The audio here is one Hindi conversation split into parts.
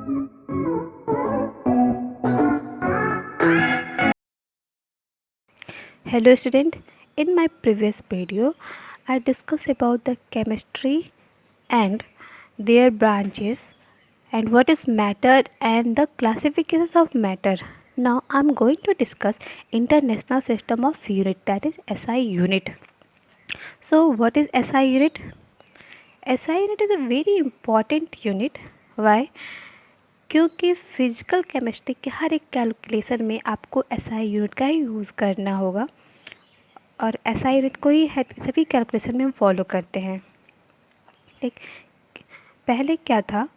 Hello student, in my previous video I discussed about the chemistry and their branches and what is matter and the classifications of matter. Now I am going to discuss International System of Unit, that is SI unit. So what is SI unit? SI unit is a very important unit. Why? क्योंकि फिजिकल केमिस्ट्री के हर एक कैलकुलेशन में आपको SI यूनिट का ही यूज़ करना होगा और SI यूनिट को ही सभी कैलकुलेशन में हम फॉलो करते हैं। ठीक, पहले क्या था,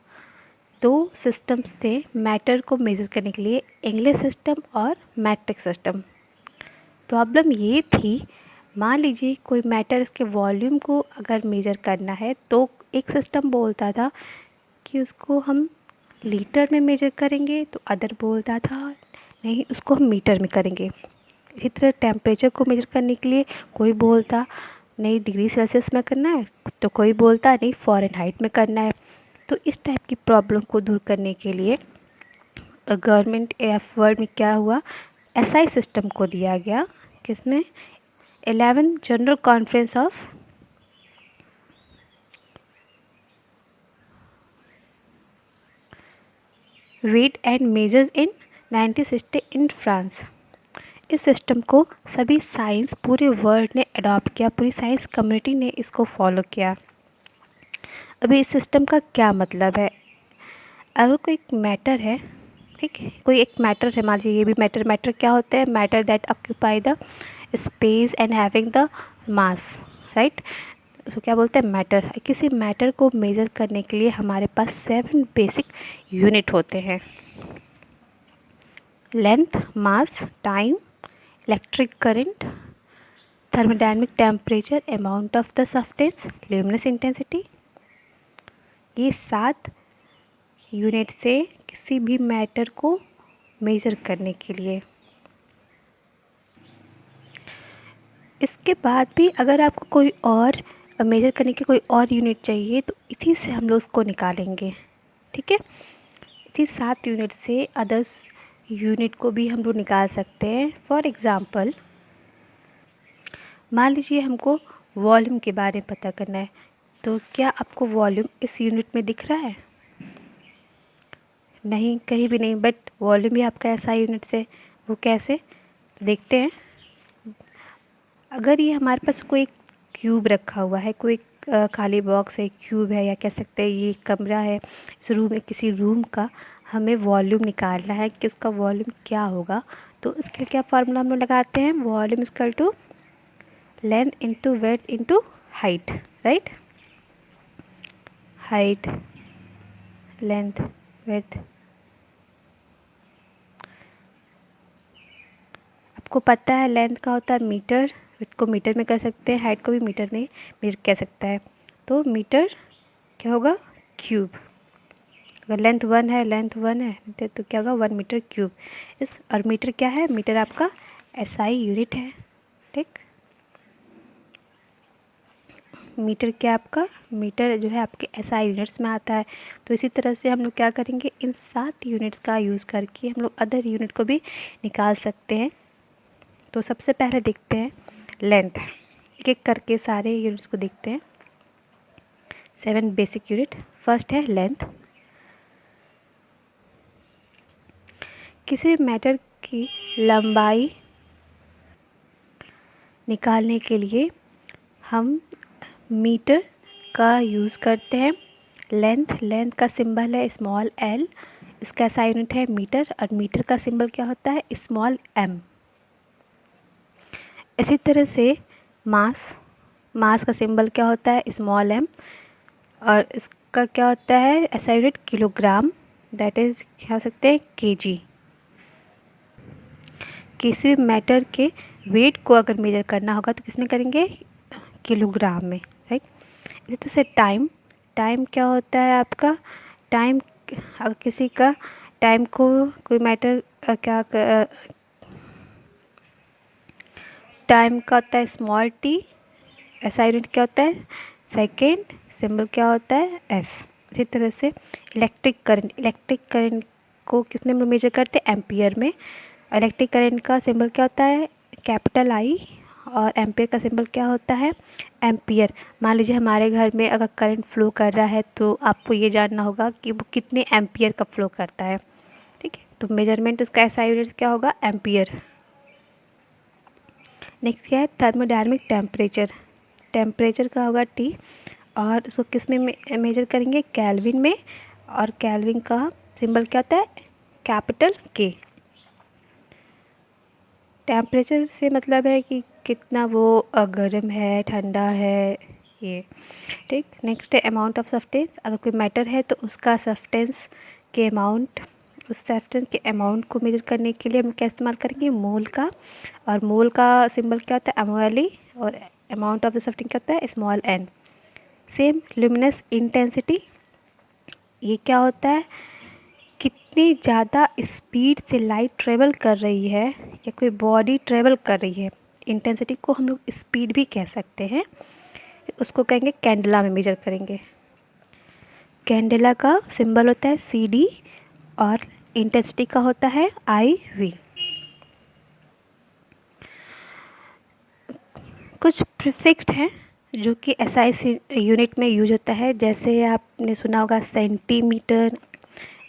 दो सिस्टम्स थे मैटर को मेज़र करने के लिए, इंग्लिश सिस्टम और मैट्रिक सिस्टम। प्रॉब्लम ये थी, मान लीजिए कोई मैटर उसके वॉल्यूम को अगर मेज़र करना है तो एक सिस्टम बोलता था कि उसको हम लीटर में मेज़र करेंगे, तो अदर बोलता था नहीं उसको हम मीटर में करेंगे। इसी तरह टेम्परेचर को मेज़र करने के लिए कोई बोलता नहीं डिग्री सेल्सियस में करना है, तो कोई बोलता नहीं फ़ारेनहाइट में करना है। तो इस टाइप की प्रॉब्लम को दूर करने के लिए गवर्नमेंट एफर्ट में क्या हुआ, एसआई सिस्टम को दिया गया। किसने? 11th general conference of weight and measures in 1960 in France. इस सिस्टम को सभी साइंस पूरे वर्ल्ड ने अडॉप्ट किया, पूरी साइंस कम्युनिटी ने इसको फॉलो किया। अभी इस सिस्टम का क्या मतलब है, अगर कोई एक मैटर है, ठीक है, कोई एक मैटर है, मान लीजिए ये भी मैटर क्या होता है, matter that occupy the space and having the mass, right. तो क्या बोलते हैं, मैटर। किसी मैटर को मेज़र करने के लिए हमारे पास 7 बेसिक यूनिट होते हैं: length, mass, time, electric current, thermodynamic temperature, amount of the substance, luminous intensity. ये 7 यूनिट से किसी भी मैटर को मेज़र करने के लिए। इसके बाद भी अगर आपको कोई और मेज़र करने की कोई और यूनिट चाहिए तो इसी से हम लोग उसको निकालेंगे, ठीक है। इसी 7 यूनिट से अदर्स यूनिट को भी हम लोग निकाल सकते हैं। फॉर एग्ज़ाम्पल, मान लीजिए हमको वॉल्यूम के बारे में पता करना है, तो क्या आपको वॉल्यूम इस यूनिट में दिख रहा है? नहीं, कहीं भी नहीं, बट वॉल्यूम भी आपका ऐसा यूनिट से, वो कैसे देखते हैं। अगर ये हमारे पास कोई क्यूब रखा हुआ है, कोई खाली बॉक्स है, क्यूब है, या कह सकते हैं ये कमरा है, इस रूम में, किसी रूम का हमें वॉल्यूम निकालना है कि उसका वॉल्यूम क्या होगा, तो इसके लिए क्या फार्मूला हम लोग लगाते हैं, volume equal to length into width into height, right. Height, length, width. आपको पता है लेंथ का होता है मीटर, विड्थ को मीटर में कर सकते हैं, हाइट को भी मीटर में मेजर कह सकता है। तो मीटर क्या होगा, क्यूब। अगर लेंथ 1 है, लेंथ 1 है तो क्या होगा, 1 मीटर क्यूब। इस और मीटर क्या है, मीटर आपका एसआई यूनिट है, ठीक। मीटर क्या आपका, मीटर जो है आपके एसआई यूनिट्स में आता है। तो इसी तरह से हम लोग क्या करेंगे, इन 7 यूनिट्स का यूज़ करके हम लोग अदर यूनिट को भी निकाल सकते हैं। तो सबसे पहले देखते हैं लेंथ, एक एक करके सारे यूनिट्स को देखते हैं। 7 बेसिक यूनिट। फर्स्ट है लेंथ। किसी मैटर की लंबाई निकालने के लिए हम मीटर का यूज़ करते हैं। लेंथ का सिंबल है स्मॉल एल, इसका ऐसा यूनिट है मीटर, और मीटर का सिंबल क्या होता है, स्मॉल एम। इसी तरह से मास का सिंबल क्या होता है, स्मॉल एम, और इसका क्या होता है, ऐसा यूनिट किलोग्राम, दैट इज कह सकते हैं केजी। किसी मैटर के वेट को अगर मेजर करना होगा तो किसमें करेंगे, किलोग्राम में, राइट। इसी तरह से टाइम क्या होता है आपका, टाइम, अगर किसी का टाइम को कोई मैटर टाइम का होता है स्मॉल टी, ऐसा यूनिट क्या होता है सेकेंड, सिंबल क्या होता है एस। इसी तरह से इलेक्ट्रिक करंट को कितने में मेजर करते हैं? एम्पियर में। इलेक्ट्रिक करंट का सिंबल क्या होता है? Capital I. और एम्पियर का सिंबल क्या होता है? एम्पियर। मान लीजिए हमारे घर में अगर करंट फ्लो कर रहा है तो आपको ये जानना होगा कि वो कितने एम्पियर का फ्लो करता है। ठीक है, तो मेजरमेंट उसका ऐसा यूनिट क्या होगा? एम्पियर। नेक्स्ट क्या है? Thermodynamic temperature. टेम्परेचर का होगा टी, और उसको किस में मेजर करेंगे? केल्विन में। और केल्विन का सिंबल क्या होता है? कैपिटल के। टेम्परेचर से मतलब है कि कितना वो गर्म है, ठंडा है, ये। ठीक। नेक्स्ट है अमाउंट ऑफ सब्सटेंस। अगर कोई मैटर है तो उसका सब्सटेंस के अमाउंट, उस सब्सटेंस के अमाउंट को मेजर करने के लिए हम क्या इस्तेमाल करेंगे? मोल का। और मोल का सिंबल क्या होता है? MOL। और अमाउंट ऑफ द सब्सटेंस क्या होता है? Small n। Same luminous intensity, ये क्या होता है? कितनी ज़्यादा स्पीड से लाइट ट्रेवल कर रही है या कोई बॉडी ट्रेवल कर रही है। इंटेंसिटी को हम लोग स्पीड भी कह सकते हैं। उसको कहेंगे कैंडेला में मेजर करेंगे। कैंडेला का सिंबल होता है CD, और इंटेंसिटी का होता है IV। कुछ प्रीफिक्स्ड हैं जो कि SI यूनिट में यूज होता है, जैसे आपने सुना होगा सेंटीमीटर,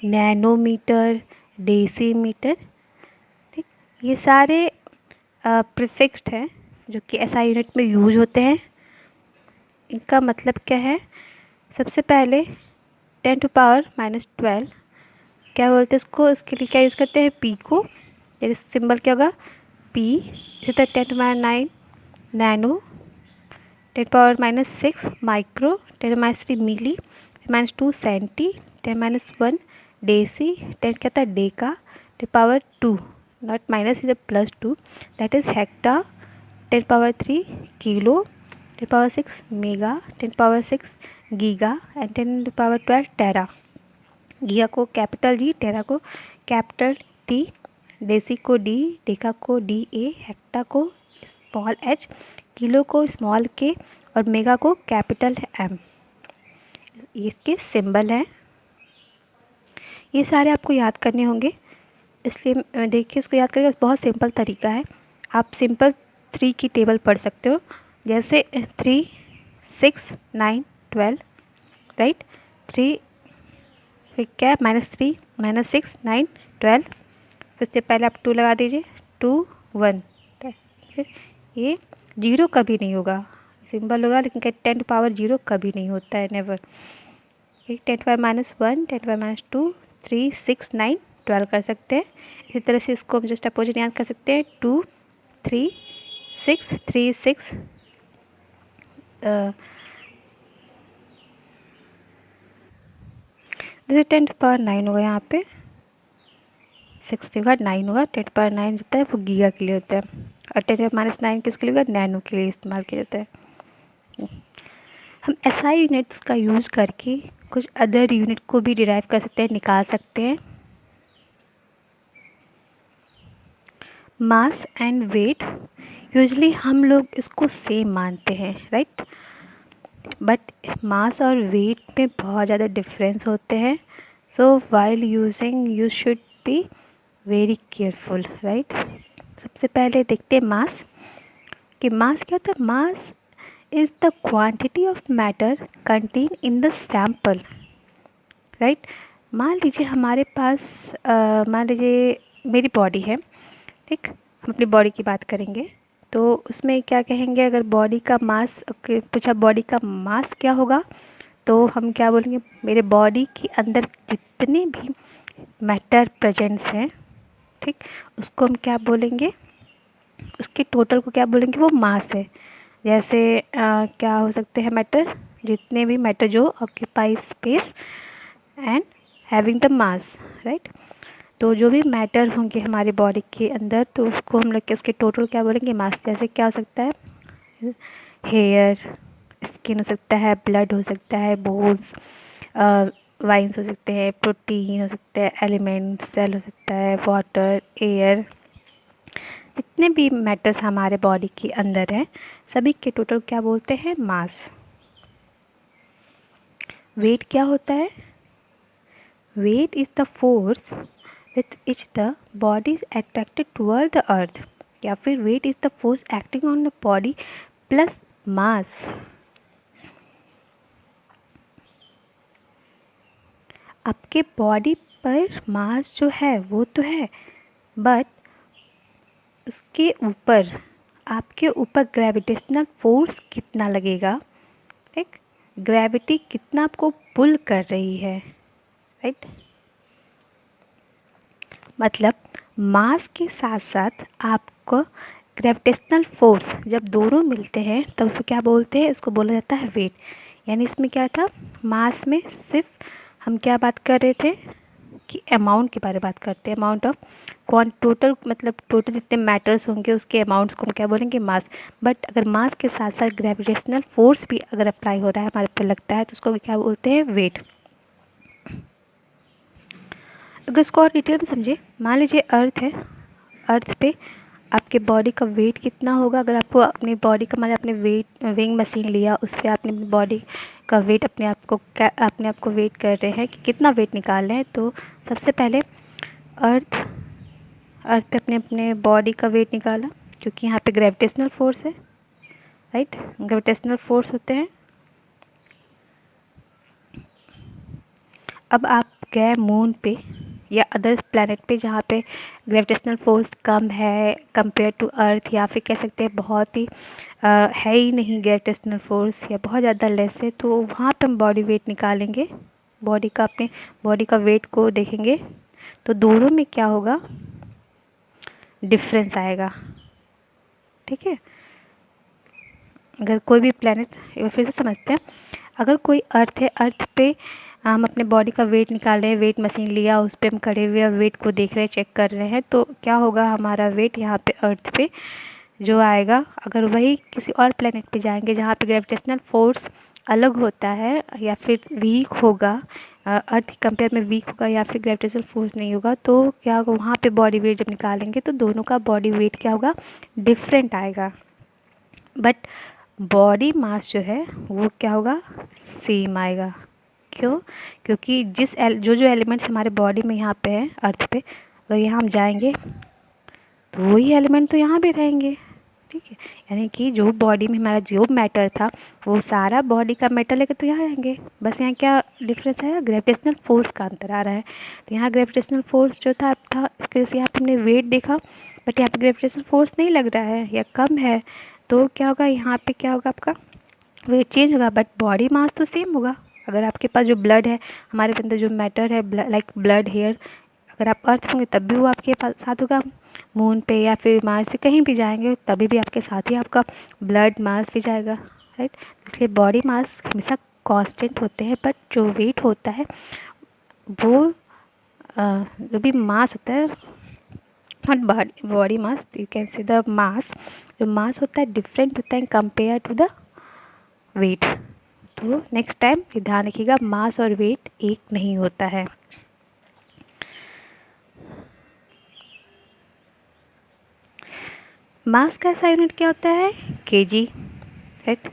नैनोमीटर, डेसीमीटर। ठीक, ये सारे प्रीफिक्स्ड हैं जो कि SI यूनिट में यूज होते हैं। इनका मतलब क्या है? सबसे पहले 10⁻⁻12 क्या बोलते हैं इसको? इसके लिए क्या यूज़ करते हैं? पी को। जैसे सिंबल क्या होगा? पी। इसी तरह 10⁻9 nano, 10⁻6 micro, 10⁻3 milli, 10⁻2 centi, 10⁻1 deci, 10 क्या था? Deca, 10⁻2 not minus is +2 that is hecta, 10⁻3 kilo, 10⁻6 mega, 10⁻6 giga, and 10⁻12 tera. Giga को कैपिटल G, टेरा को कैपिटल T, डेसी को D, डेका को DA, हेक्टा को स्मॉल h, किलो को स्मॉल k, और मेगा को कैपिटल M। ये इसके सिंबल हैं। ये सारे आपको याद करने होंगे, इसलिए देखिए इसको याद करिएगा। बहुत सिंपल तरीका है। आप सिंपल 3 की टेबल पढ़ सकते हो, जैसे 3, 6, 9, 12, राइट। 3 फिर क्या? -3, -6, 9, 12। फिर से पहले आप 2 लगा दीजिए, 2, 1। फिर ये 0 कभी नहीं होगा, सिंबल होगा, लेकिन 10⁻0 कभी नहीं होता है, नेवर। 10⁻−1, 10⁻2, 3, 6, 9, 12 कर सकते हैं। इसी तरह से इसको हम जस्ट अपोजिट याद कर सकते हैं। 2, 3, 6, 3, 6, जैसे 10⁻9 होगा, यहाँ पे 6/9 होगा। 10⁻9 होता है वो गीगा के लिए होता है, और 10⁻9 किसके लिए होगा? नैनो के लिए इस्तेमाल किया जाता है। हम SI यूनिट्स का यूज़ करके कुछ अदर यूनिट को भी डिराइव कर सकते हैं, निकाल सकते हैं। मास एंड वेट, यूजली हम लोग इसको सेम मानते हैं, राइट। बट मास और वेट में बहुत ज़्यादा डिफरेंस होते हैं। So while using you should be very careful, right. सबसे पहले देखते हैं मास, कि मास क्या होता है? Mass is the quantity of matter contain in the sample, right. मान लीजिए हमारे पास मान लीजिए मेरी बॉडी है, ठीक। हम अपनी बॉडी की बात करेंगे तो उसमें क्या कहेंगे? अगर बॉडी का मास पूछा, बॉडी का मास क्या होगा, तो हम क्या बोलेंगे? मेरे बॉडी के अंदर जितने भी मैटर प्रेजेंट्स हैं, ठीक, उसको हम क्या बोलेंगे? उसके टोटल को क्या बोलेंगे? वो मास है। जैसे क्या हो सकते हैं मैटर? जितने भी मैटर जो occupy space and having the mass, right. तो जो भी मैटर होंगे हमारी बॉडी के अंदर, तो उसको हम लोग इसके टोटल क्या बोलेंगे? मास। जैसे क्या हो सकता है? हेयर, स्किन हो सकता है, ब्लड हो सकता है, बोन्स, वाइन्स हो सकते हैं, प्रोटीन हो सकता है, एलिमेंट, सेल हो सकता है, वाटर, एयर, जितने भी मैटर्स हमारे बॉडी के अंदर हैं, सभी के टोटल क्या बोलते हैं? मास। वेट क्या होता है? Weight is the force with which the body is attracted toward the earth, या फिर weight is the force acting on the body plus mass. आपके बॉडी पर मास जो है वो तो है, बट उसके ऊपर आपके ऊपर ग्रेविटेशनल फोर्स कितना लगेगा, राइट? ग्रेविटी कितना आपको पुल कर रही है, राइट? मतलब मास के साथ साथ आपको ग्रेविटेशनल फोर्स जब दोनों मिलते हैं तब उसको क्या बोलते हैं? उसको बोला जाता है वेट। यानी इसमें क्या था, मास में सिर्फ हम क्या बात कर रहे थे कि अमाउंट के बारे में बात करते हैं, अमाउंट ऑफ टोटल, मतलब टोटल जितने मैटर्स होंगे उसके अमाउंट्स को हम क्या बोलेंगे? मास। बट अगर मास के साथ साथ ग्रेविटेशनल फोर्स भी अगर अप्लाई हो रहा है हमारे पे लगता है तो उसको क्या बोलते हैं? वेट। अगर इसको और डिटेल में समझे, मान लीजिए अर्थ है, अर्थ पे आपके बॉडी का वेट कितना होगा? अगर आपको अपनी बॉडी का, मतलब अपने वेट विंग मशीन लिया, उस पर आपने अपनी बॉडी का वेट अपने आप को वेट कर रहे हैं कि कितना वेट निकाल रहे हैं, तो सबसे पहले अर्थ अर्थ पे अपने अपने बॉडी का वेट निकाला, क्योंकि यहाँ पे ग्रेविटेशनल फोर्स है, राइट? ग्रेविटेशनल फोर्स होते हैं। अब आप गए मून पे या अदर प्लैनेट पे जहाँ पे ग्रेविटेशनल फोर्स कम है कंपेयर टू अर्थ, या फिर कह सकते हैं बहुत ही है ही नहीं ग्रेविटेशनल फोर्स, या बहुत ज़्यादा लेस है, तो वहाँ पे हम बॉडी वेट निकालेंगे, बॉडी का, अपने बॉडी का वेट को देखेंगे, तो दोनों में क्या होगा? डिफरेंस आएगा, ठीक है? अगर कोई भी प्लैनेट, एक बार फिर से समझते हैं, अगर कोई अर्थ है, अर्थ पे हम अपने बॉडी का वेट निकाल रहे हैं, वेट मशीन लिया, उस पर हम खड़े हुए और वेट को देख रहे हैं, चेक कर रहे हैं, तो क्या होगा? हमारा वेट यहाँ पे अर्थ पे जो आएगा, अगर वही किसी और प्लैनेट पे जाएंगे जहाँ पे ग्रेविटेशनल फोर्स अलग होता है या फिर वीक होगा, अर्थ के कंपेयर में वीक होगा, या फिर ग्रेविटेशनल फोर्स नहीं होगा, तो क्या होगा? वहाँ पे बॉडी वेट जब निकालेंगे तो दोनों का बॉडी वेट क्या होगा? डिफरेंट आएगा। बट बॉडी मास जो है वो क्या होगा? सेम आएगा। क्यों? क्योंकि जो जो एलिमेंट्स हमारे बॉडी में यहाँ पे हैं अर्थ पे, अगर यहाँ हम जाएंगे तो वही एलिमेंट तो यहाँ भी रहेंगे, ठीक है? यानी कि जो बॉडी में हमारा जो मैटर था वो सारा बॉडी का मैटर लेकर तो यहाँ आएंगे, बस यहाँ क्या डिफरेंस है? ग्रेविटेशनल फोर्स का अंतर आ रहा है। तो यहाँ ग्रेविटेशनल फोर्स जो था इसके वजह से यहाँ पे हमने वेट देखा, बट यहाँ पे ग्रेविटेशनल फोर्स नहीं लग रहा है या कम है, तो क्या होगा? यहाँ पे क्या होगा? आपका वेट चेंज होगा, बट बॉडी मास तो सेम होगा। अगर आपके पास जो ब्लड है, हमारे अंदर जो मैटर है, लाइक ब्लड, हेयर, अगर आप अर्थ होंगे तब भी वो आपके पास साथ होगा, मून पे या फिर मार्स पे कहीं भी जाएंगे तभी भी आपके साथ ही आपका ब्लड मास भी जाएगा, राइट? इसलिए बॉडी मास हमेशा कांस्टेंट होते हैं, बट जो वेट होता है वो जो भी मास होता है, not body mass, you can say the mass, जो मास होता है डिफरेंट होता है कंपेयर टू द वेट। तो नेक्स्ट टाइम ये ध्यान रखिएगा, मास और वेट एक नहीं होता है। मास का ऐसा यूनिट क्या होता है? KG, right?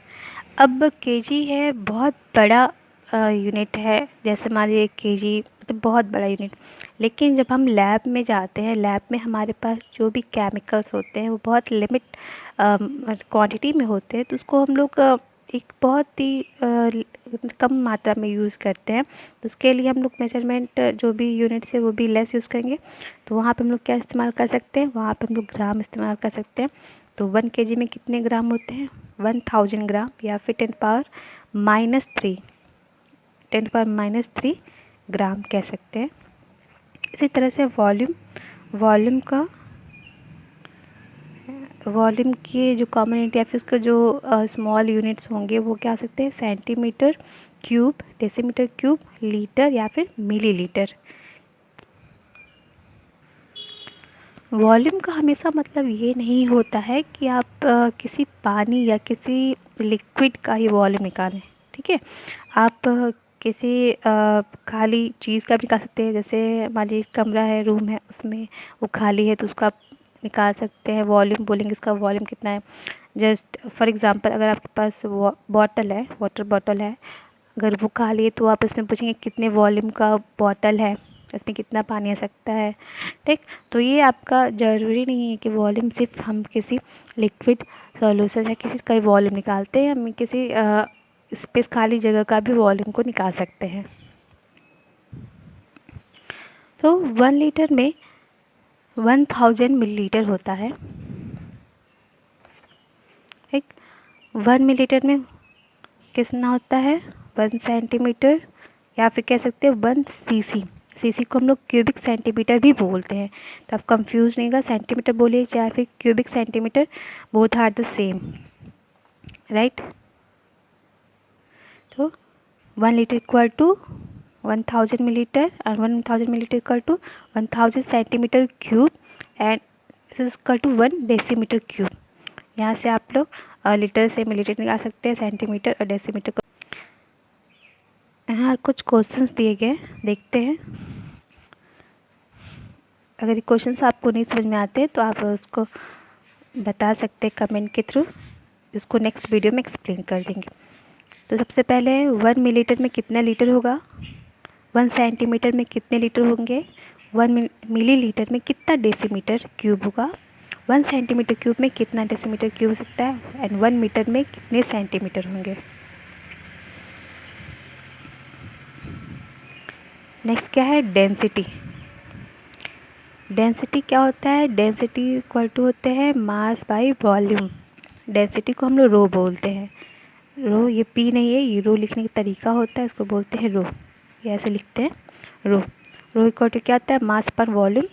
अब केजी है बहुत बड़ा यूनिट है, जैसे मान लीजिए केजी मतलब बहुत बड़ा यूनिट, लेकिन जब हम लैब में जाते हैं, लैब में हमारे पास जो भी केमिकल्स होते हैं वो बहुत लिमिट क्वांटिटी में होते हैं, तो उसको हम लोग एक बहुत ही कम मात्रा में यूज़ करते हैं, तो उसके लिए हम लोग मेजरमेंट जो भी यूनिट्स है वो भी लेस यूज़ करेंगे, तो वहाँ पे हम लोग क्या इस्तेमाल कर सकते हैं? वहाँ पे हम लोग ग्राम इस्तेमाल कर सकते हैं। तो 1 केजी में कितने ग्राम होते हैं? 1000 ग्राम, या फिर 10⁻³ ग्राम कह सकते हैं। इसी तरह से वॉल्यूम की जो कॉमन यूनिट या फिर उसके जो स्मॉल यूनिट्स होंगे वो क्या आ सकते हैं? Centimetre cube, decimetre cube, litre या फिर मिलीलीटर। वॉल्यूम का हमेशा मतलब ये नहीं होता है कि आप किसी पानी या किसी लिक्विड का ही वॉल्यूम निकालें, ठीक है? आप किसी खाली चीज़ का भी निकाल सकते हैं, जैसे मान लीजिए कमरा है, रूम है, उसमें वो खाली है तो उसका आप निकाल सकते हैं वॉल्यूम, बोलेंगे इसका वॉल्यूम कितना है। जस्ट फॉर एग्ज़ाम्पल, अगर आपके पास बॉटल है, वाटर बॉटल है, अगर वो खाली है तो आप इसमें पूछेंगे कितने वॉल्यूम का बॉटल है, इसमें कितना पानी आ सकता है। ठीक, तो ये आपका ज़रूरी नहीं है कि वॉल्यूम सिर्फ हम किसी लिक्विड सॉल्यूशन या किसी का वॉल्यूम निकालते हैं, हम किसी स्पेस खाली जगह का भी वॉल्यूम को निकाल सकते हैं। तो 1 लीटर में 1000 मिलीलीटर होता है। ठीक, 1 मिलीलीटर में कितना होता है, 1 सेंटीमीटर, या फिर कह सकते हैं 1 सीसी। सीसी को हम लोग क्यूबिक सेंटीमीटर भी बोलते हैं, तो आप कंफ्यूज नहीं होगा, सेंटीमीटर बोलिए चाहे फिर cubic centimetre, both are the same, right. तो 1 litre equal to 1000 millilitre and 1000 millilitre equal to 1000 centimetre cube and this is equal to 1 decimetre cube. यहाँ से आप लोग लीटर से मिलीलीटर निकाल सकते हैं, सेंटीमीटर और डेसीमीटर को। यहाँ कुछ क्वेश्चंस दिए गए, देखते हैं। अगर ये क्वेश्चंस आपको नहीं समझ में आते तो आप उसको बता सकते हैं कमेंट के थ्रू, इसको नेक्स्ट वीडियो में एक्सप्लेन कर देंगे। तो सबसे पहले 1 मिलीलीटर में कितना लीटर होगा, 1 सेंटीमीटर में कितने लीटर होंगे, 1 मिलीलीटर में कितना डेसीमीटर क्यूब होगा, 1 सेंटीमीटर क्यूब में कितना डेसीमीटर क्यूब हो सकता है, एंड 1 मीटर में कितने सेंटीमीटर होंगे। नेक्स्ट क्या है, डेंसिटी। डेंसिटी क्या होता है, डेंसिटी इक्वल टू होते हैं मास बाई वॉल्यूम। डेंसिटी को हम लोग रो बोलते हैं, रो ये पी नहीं है, ये रो लिखने का तरीका होता है, इसको बोलते हैं रो, ये ऐसे लिखते हैं रो। रो इक्वल टू क्या होता है, मास पर वॉल्यूम,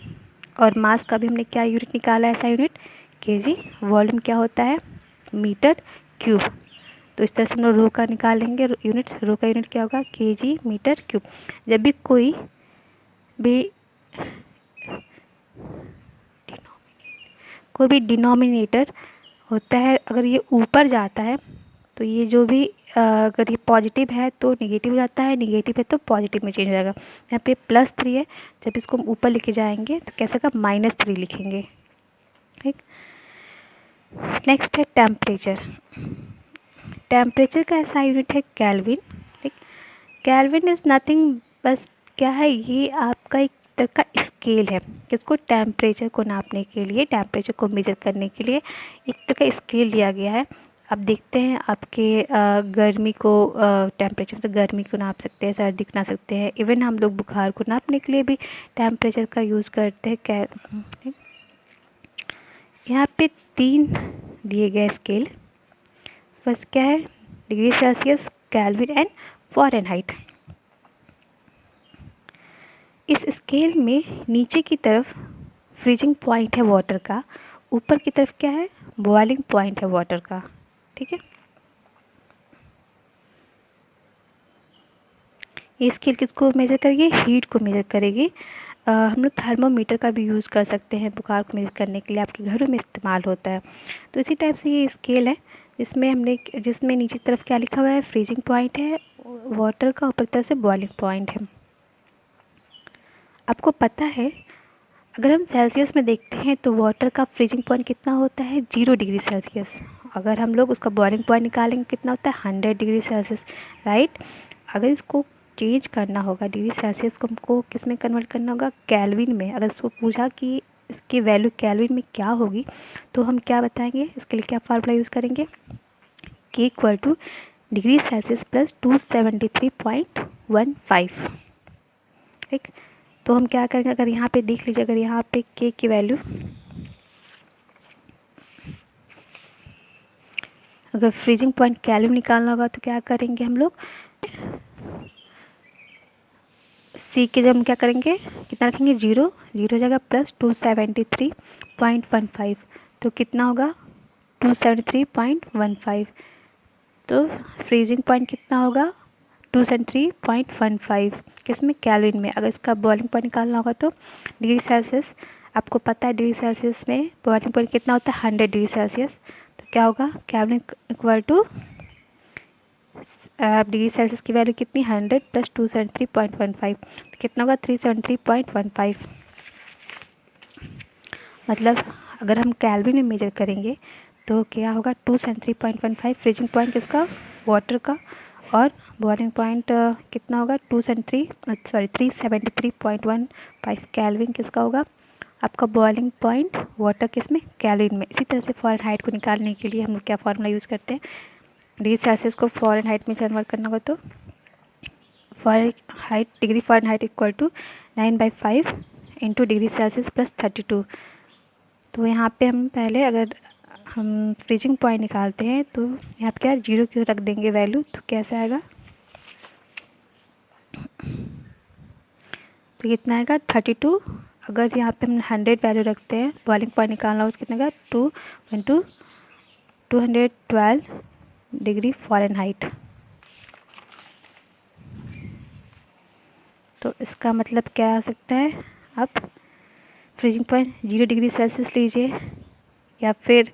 और मास का भी हमने क्या यूनिट निकाला है, ऐसा यूनिट केजी। वॉल्यूम क्या होता है, मीटर क्यूब। तो इस तरह से हम लोग रो का निकालेंगे यूनिट, रो का यूनिट क्या होगा, केजी मीटर क्यूब। जब भी कोई डिनोमिनेटर होता है, अगर ये ऊपर जाता है तो ये जो भी अगर ये पॉजिटिव है तो नेगेटिव हो जाता है, नेगेटिव है तो पॉजिटिव में चेंज हो जाएगा। यहाँ पे +3 है, जब इसको हम ऊपर लेके जाएंगे तो कैसा का -3 लिखेंगे। ठीक, नेक्स्ट है टेम्परेचर। टेम्परेचर का ऐसा यूनिट है केल्विन। ठीक, केल्विन इज़ नथिंग, बस क्या है, ये आपका एक तरह का स्केल है, किसको, टेम्परेचर को नापने के लिए, टेम्परेचर को मेजर करने के लिए एक तरह का स्केल लिया गया है। अब देखते हैं आपके गर्मी को, टेम्परेचर से गर्मी को नाप सकते हैं, सर्दी को नाप सकते हैं, इवन हम लोग बुखार को नापने के लिए भी टेम्परेचर का यूज़ करते हैं। यहाँ पे 3 दिए गए स्केल, फर्स्ट क्या है, degree Celsius, kelvin and Fahrenheit. इस स्केल में नीचे की तरफ फ्रीजिंग पॉइंट है वाटर का, ऊपर की तरफ क्या है, बॉइलिंग पॉइंट है वाटर का। ठीक है, ये स्केल किसको मेज़र करेगी, हीट को मेज़र करेगी। हम लोग थर्मोमीटर का भी यूज़ कर सकते हैं बुखार को मेज़र करने के लिए, आपके घरों में इस्तेमाल होता है। तो इसी टाइप से ये स्केल है जिसमें नीचे की तरफ क्या लिखा हुआ है, फ्रीजिंग पॉइंट है वाटर का, ऊपर की तरफ से बॉइलिंग पॉइंट है। आपको पता है अगर हम सेल्सियस में देखते हैं तो वाटर का फ्रीजिंग पॉइंट कितना होता है, 0 डिग्री सेल्सियस। अगर हम लोग उसका बॉइलिंग पॉइंट निकालेंगे कितना होता है, 100 डिग्री सेल्सियस, राइट। अगर इसको चेंज करना होगा, डिग्री सेल्सियस को हमको किस में कन्वर्ट करना होगा, केल्विन में। अगर इसको पूछा कि इसकी वैल्यू केल्विन में क्या होगी तो हम क्या बताएंगे, इसके लिए क्या फार्मूला यूज़ करेंगे, के equal two degree Celsius plus 273.15। ठीक, तो हम क्या करेंगे, अगर यहाँ पे देख लीजिए, अगर यहाँ पे के की वैल्यू, अगर फ्रीजिंग पॉइंट केल्विन निकालना होगा तो क्या करेंगे हम लोग, सी के जब हम क्या करेंगे, कितना रखेंगे, 0 हो जाएगा, प्लस 273.15, तो कितना होगा 273.15। तो फ्रीजिंग पॉइंट कितना होगा 273.15, किस में, केल्विन में। अगर इसका बॉइलिंग पॉइंट निकालना होगा तो डिग्री सेल्सियस, आपको पता है डिग्री सेल्सियस में बॉइलिंग पॉइंट कितना होता है, 100 डिग्री सेल्सियस। तो क्या होगा, kelvin equal two degree Celsius की वैल्यू कितनी, 100 प्लस 273.15, तो कितना होगा 370.15। मतलब अगर हम केल्विन में मेजर करेंगे तो क्या होगा 273.15 फ्रीजिंग पॉइंट किसका, वाटर का, और बॉइलिंग पॉइंट कितना होगा 373.15 केल्विन किसका होगा आपका बॉइलिंग पॉइंट वाटर किस में केल्विन में। इसी तरह से फ़ारेनहाइट को निकालने के लिए हम लोग क्या फार्मूला यूज़ करते हैं, डिग्री सेल्सियस को फ़ारेनहाइट में कन्वर्ट करना होगा तो Fahrenheit degree Fahrenheit equal to 9/5 into degree Celsius plus 32। तो यहाँ पे हम पहले अगर हम फ्रीजिंग पॉइंट निकालते हैं तो यहाँ पे क्या 0 क्यों रख देंगे वैल्यू, तो कैसे आएगा, तो कितना आएगा 32। अगर यहाँ पे हम 100 वैल्यू रखते हैं बॉइलिंग पॉइंट निकालना हो तो कितना आएगा 2 इंटू 212 डिग्री फ़ारेनहाइट। तो इसका मतलब क्या आ सकता है, आप फ्रीजिंग पॉइंट 0 डिग्री सेल्सियस लीजिए या फिर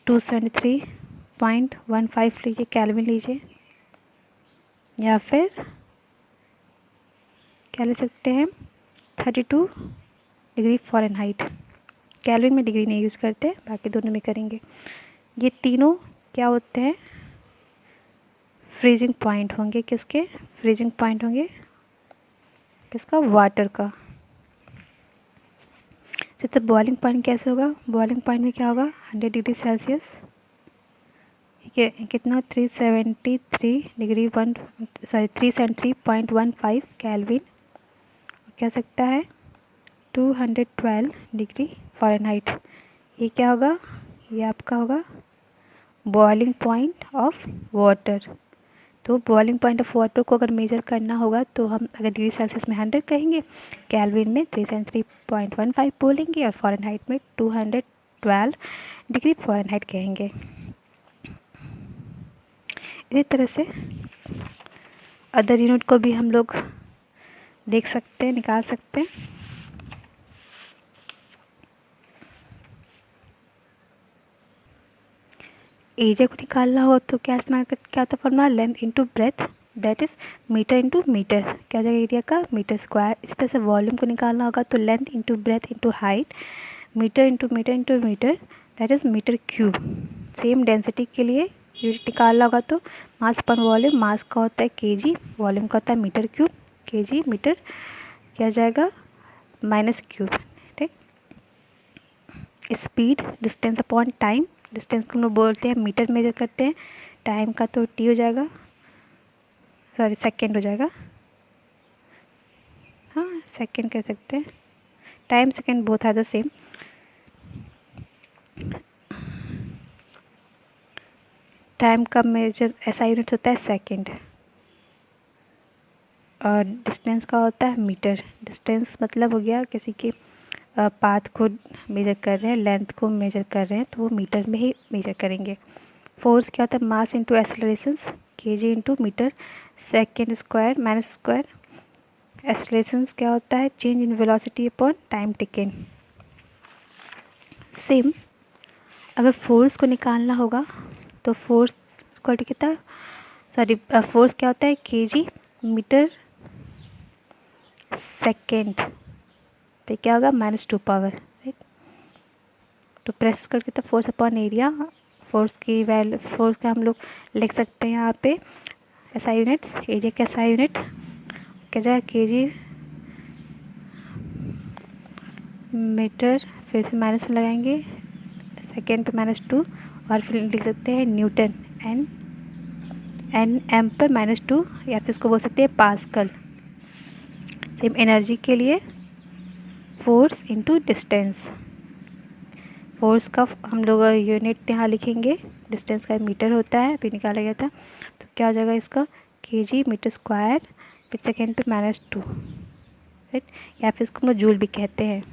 273.15 लीजिए केल्विन लीजिए, या फिर क्या ले सकते हैं 32 डिग्री फ़ारेनहाइट। केल्विन में डिग्री नहीं यूज़ करते, बाकी दोनों में करेंगे। ये तीनों क्या होते हैं फ्रीजिंग पॉइंट होंगे, किसके फ्रीजिंग पॉइंट होंगे किसका वाटर का। तो बॉइलिंग पॉइंट कैसे होगा, बॉइलिंग पॉइंट में क्या होगा 100 डिग्री सेल्सियस, कितना 373.15 केल्विन, कह सकता है 212 डिग्री फ़ारेनहाइट। ये क्या होगा, ये आपका होगा बॉइलिंग पॉइंट ऑफ वाटर। तो बॉइलिंग पॉइंट ऑफ वाटर को अगर मेजर करना होगा तो हम अगर डिग्री सेल्सियस में 100 कहेंगे, केल्विन में 373.15 बोलेंगे और फ़ारेनहाइट में 212 डिग्री फ़ारेनहाइट कहेंगे। इसी तरह से अदर यूनिट को भी हम लोग देख सकते हैं, निकाल सकते हैं। एरिया को निकालना हो तो क्या इस्तेमाल कर, क्या होता है formula length into breadth, that is metre into metre, क्या जाएगा एरिया का मीटर स्क्वायर। इसी तरह से वॉल्यूम को निकालना होगा तो length into breadth into height, metre into metre into metre, that is metre cube. Same density के लिए यूनिट निकालना होगा तो मास पर वॉल्यूम, मास का होता है केजी, वॉल्यूम का होता है मीटर क्यूब, केजी मीटर क्या जाएगा माइनस क्यूब, ठीक। Speed distance upon time, distance को हम लोग बोलते हैं मीटर मेजर करते हैं, टाइम का तो टी हो जाएगा, सॉरी सेकेंड हो जाएगा, हाँ सेकेंड कह सकते हैं, time second both are the same. Time का मेजर ऐसा यूनिट होता है सेकेंड, और डिस्टेंस का होता है मीटर। डिस्टेंस मतलब हो गया किसी के पाथ को मेजर कर रहे हैं, लेंथ को मेजर कर रहे हैं तो वो मीटर में ही मेजर करेंगे। फोर्स क्या होता है mass into accelerations, KG into metre second square minus square. Accelerations क्या होता है change in velocity upon time taken. Same अगर फोर्स को निकालना होगा तो फोर्स को कितना, सॉरी फोर्स क्या होता है केजी मीटर सेकेंड, तो क्या होगा -2 पावर, राइट। तो प्रेस करके तो फोर्स अपॉन एरिया, फोर्स की वैल्यू, फोर्स का हम लोग लिख सकते हैं यहाँ पे एसआई यूनिट्स, एरिया का एसआई यूनिट क्या जाए केजी मीटर, फिर से माइनस में लगाएंगे सेकेंड पे -2, और फिर लिख सकते हैं न्यूटन, एन एम पर -2, या फिर इसको बोल सकते हैं पास्कल। सेम एनर्जी के लिए फोर्स इंटू डिस्टेंस, फोर्स का हम लोग यूनिट यहाँ लिखेंगे, डिस्टेंस का मीटर होता है अभी निकाला गया था, तो क्या हो जाएगा इसका केजी मीटर स्क्वायर फिर सेकेंड पे -2, राइट, या फिर इसको हम लोग जूल भी कहते हैं।